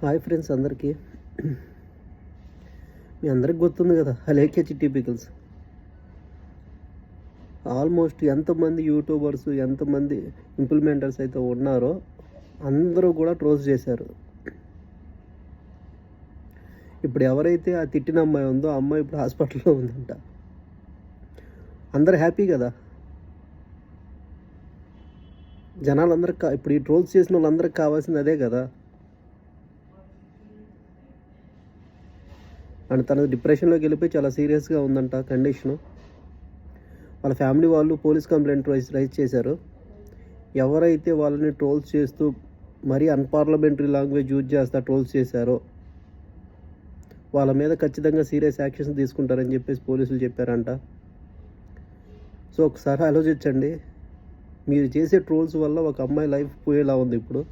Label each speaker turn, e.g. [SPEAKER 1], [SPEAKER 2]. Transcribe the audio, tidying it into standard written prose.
[SPEAKER 1] Hi friends అందరికీ. మీ అందరికి గుర్తుంది కదా అలేఖ్య చిట్టి పికల్స్. ఆల్మోస్ట్ ఎంతమంది యూట్యూబర్స్ ఎంతమంది ఇంప్లిమెంటర్స్ అయితే ఉన్నారో అందరూ కూడా ట్రోల్స్ చేశారు. ఇప్పుడు ఎవరైతే ఆ తిట్టిన అమ్మాయి ఉందో ఆ అమ్మాయి ఇప్పుడు హాస్పిటల్లో ఉందంట. అందరు హ్యాపీ కదా. జనాలందరికి ఇప్పుడు ఈ ట్రోల్స్ చేసిన వాళ్ళందరికి కావాల్సింది అదే కదా. అండ్ తన డిప్రెషన్లోకి వెళ్ళిపోయి చాలా సీరియస్గా ఉందంట కండిషను. వాళ్ళ ఫ్యామిలీ వాళ్ళు పోలీస్ కంప్లైంట్ రైజ్ చేశారు. ఎవరైతే వాళ్ళని ట్రోల్స్ చేస్తూ మరీ అన్పార్లమెంటరీ లాంగ్వేజ్ యూజ్ చేస్తా ట్రోల్స్ చేశారో వాళ్ళ మీద ఖచ్చితంగా సీరియస్ యాక్షన్స్ తీసుకుంటారని చెప్పేసి పోలీసులు చెప్పారంట. సో ఒకసారి ఆలోచించండి, మీరు చేసే ట్రోల్స్ వల్ల ఒక అమ్మాయి లైఫ్ పోయేలా ఉంది ఇప్పుడు.